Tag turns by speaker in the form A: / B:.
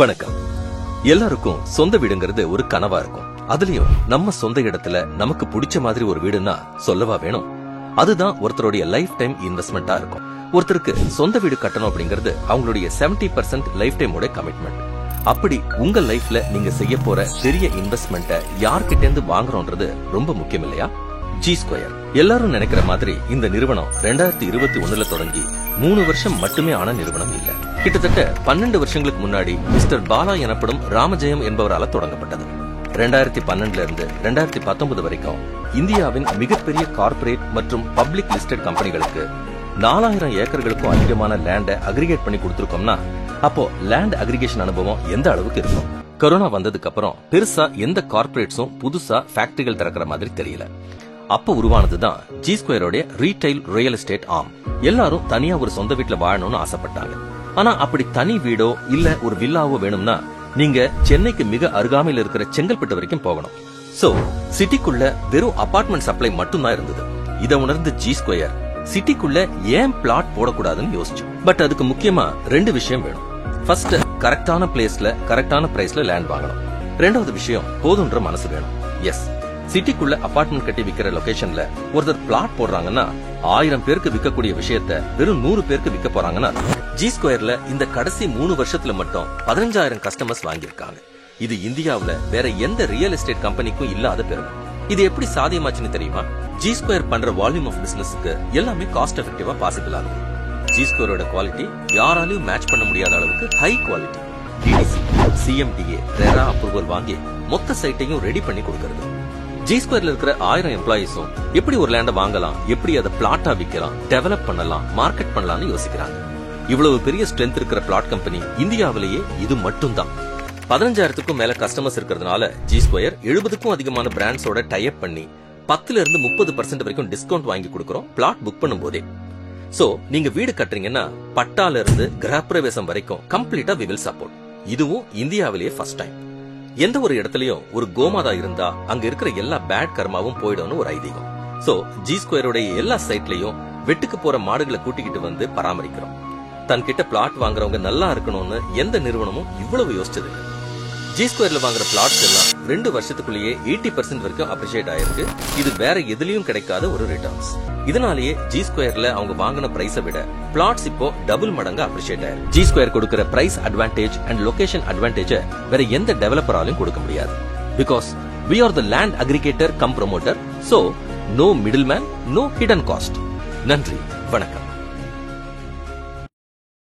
A: வணக்கம். எல்லாருக்கும் சொந்த வீடுங்கிறது ஒரு கனவா இருக்கும். அதுலயும் நம்ம சொந்த இடத்துல நமக்கு பிடிச்ச மாதிரி ஒரு வீடுன்னா சொல்லவா வேணும். அதுதான் ஒருத்தருடைய லைஃப் டைம் இன்வெஸ்ட்மெண்டா இருக்கும். ஒருத்தருக்கு சொந்த வீடு கட்டணும் அப்படிங்கிறது அவங்களுடைய 70% லைஃப் டைமோட கமிட்மெண்ட். அப்படி உங்க லைஃப்ல நீங்க செய்ய போற பெரிய இன்வெஸ்ட்மெண்ட்டை யார்கிட்ட இருந்து வாங்குறோன்றது ரொம்ப முக்கியம் இல்லையா? G square. எல்லாரும் நினைக்கிற மாதிரி இந்த நிறுவனம் 2021ல தொடங்கி 3 வருஷம் மட்டுமே ஆன நிறுவனம் இல்ல. கிட்டத்தட்ட 12 வருஷங்களுக்கு முன்னாடி மிஸ்டர் பாலா எனப்படும் ராமஜெயம் என்பவரால தொடங்கப்பட்டது. 2012ல இருந்து 2019 வரைக்கும் இந்தியாவின் மிகப்பெரிய கார்ப்பரேட் மற்றும் பப்ளிக் லிஸ்டட் கம்பெனிகளுக்கு 4000 ஏக்கர்களுக்கும் அதிகமான லேண்ட அக்ரிகேட் பண்ணி கொடுத்திருக்கோம்னா அப்போ லேண்ட் அக்ரிகேஷன் அனுபவம் எந்த அளவுக்கு இருக்கும்? கொரோனா வந்ததுக்கு அப்புறம் பெருசா எந்த கார்ப்பரேட்ஸும் புதுசா ஃபேக்டரிகள் திறக்கிற மாதிரி தெரியல. அப்ப உருவானதுதான் ஜி ஸ்கொயரோட ரீட்டைல் ரியல் எஸ்டேட் ஆர்ம். எல்லாரும் தனியா ஒரு சொந்த வீட்டுல வாழணும்னு ஆசைப்பட்டாங்க. ஆனா அப்படி தனி வீடோ இல்ல ஒரு வில்லாவோ வேணும்னா நீங்க சென்னைக்கு மிக அருகாமையில் இருக்கிற செங்கல்பட்டு வரைக்கும் போகணும். சோ சிட்டிக்குள்ள வெறும் அபார்ட்மெண்ட் சப்ளை மட்டும்தான் இருந்தது. இதை உணர்ந்து ஜி ஸ்கொயர் சிட்டிக்குள்ள ஏன் பிளாட் போடக்கூடாதுன்னு யோசிச்சோம். பட் அதுக்கு முக்கியமா 2 விஷயம் வேணும். ஃபர்ஸ்ட், கரெக்டான பிளேஸ்ல கரெக்டான பிரைஸ்ல லேண்ட் வாங்கணும். ரெண்டாவது விஷயம், போதுன்ற மனசு வேணும். எஸ், சிட்டிக்குள்ள அபார்ட்மெண்ட் கட்டி விக்கிற லொகேஷன்ல ஒருத்தர் பிளாட் போடுறாங்கன்னா 1000 பேருக்கு விற்கக்கூடிய விஷயத்த வெறும் 100 பேருக்கு விற்க போறாங்கன்னா ஜி ஸ்கொயர்ல இந்த கடைசி 3 வருஷத்துல மட்டும் 15000 கஸ்டமர்ஸ் வாங்கியிருக்காங்க. இது இந்தியாவுல வேற எந்த ரியல் எஸ்டேட் கம்பெனிக்கும் இல்லாத பெருமை. இது எப்படி சாத்தியமாச்சுன்னு தெரியுமா? ஜி ஸ்கொயர் பண்ற வால்யூம் ஆஃப் பிசினஸ்க்கு எல்லாமே காஸ்ட் எஃபெக்டிவா பாசிபிள் ஆகும். ஜி ஸ்கொயரோட குவாலிட்டி யாராலையும் மேட்ச் பண்ண முடியாத அளவுக்கு high quality. DTC, CMDA, RERA approval வாங்கி மொத்த சைட்டையும் ரெடி பண்ணி கொடுக்கறது. ஜி ஸ்கொயர்ல இருக்கிற 1000 எம்ப்ளாயிஸும் எப்படி ஒரு லேண்ட வாங்கலாம், எப்படி அதை பிளாட்டா விற்கலாம், டெவலப் பண்ணலாம், மார்க்கெட் பண்ணலாம்னு யோசிக்கிறாங்க. இவ்வளவு பெரிய ஸ்ட்ரென்த் இருக்கிற பிளாட் கம்பெனி இந்தியாவிலேயே இது மட்டும் தான். 15000க்கும் மேல கஸ்டமர்ஸ் இருக்கிறதுனால ஜி ஸ்கொயர் 70க்கும் அதிகமான பிராண்ட்ஸோட டை அப் பண்ணி 10ல இருந்து 30% வரைக்கும் டிஸ்கவுண்ட் வாங்கி கொடுக்கறோம் பிளாட் புக் பண்ணும் போதே. சோ நீங்க வீடு கட்டுறீங்கன்னா பட்டால இருந்து கிரகப்பிரவேசம் வரைக்கும் கம்ப்ளீட்டா வி வில் சப்போர்ட். இதுவும் இந்தியாவிலேயே ஃபர்ஸ்ட் டைம். எந்த ஒரு இடத்துலயும் ஒரு கோமாதா இருந்தா அங்க இருக்கிற எல்லா பேட் கர்மாவும் போயிடும்னு ஒரு ஐதீகம். சோ ஜி ஸ்கொயரோட எல்லா சைட்லயும் வெட்டுக்கு போற மாடுகளை கூட்டிக்கிட்டு வந்து பராமரிக்கிறோம். தன்கிட்ட பிளாட் வாங்குறவங்க நல்லா இருக்கணும்னு எந்த நிறுவனமும் இவ்வளவு யோசிச்சது இல்லை. ஜி ஸ்கொயர்ல வாங்குற பிளாட்ஸ் எல்லாம் 2 வருஷத்துக்குள்ளேயே 80% வரைக்கும் அப்ரிஷியேட் ஆயிருக்கு. இது வேற எதுலயும் கிடைக்காத ஒரு ரிட்டர்ன்ஸ். இதனாலேயே ஜி ஸ்கொயர்ல அவங்க வாங்கின பிரைஸை விட பிளாட்ஸ் இப்போ டபுள் மடங்கு அப்ரிஷியேட் ஆயிருக்கு. ஜி ஸ்கொயர் கொடுக்கிற price advantage and location advantage வேற எந்த டெவலப்பராலும் கொடுக்க முடியாது. Because we are the land aggregator cum promoter, so no middleman, no hidden cost. நன்றி, வணக்கம்.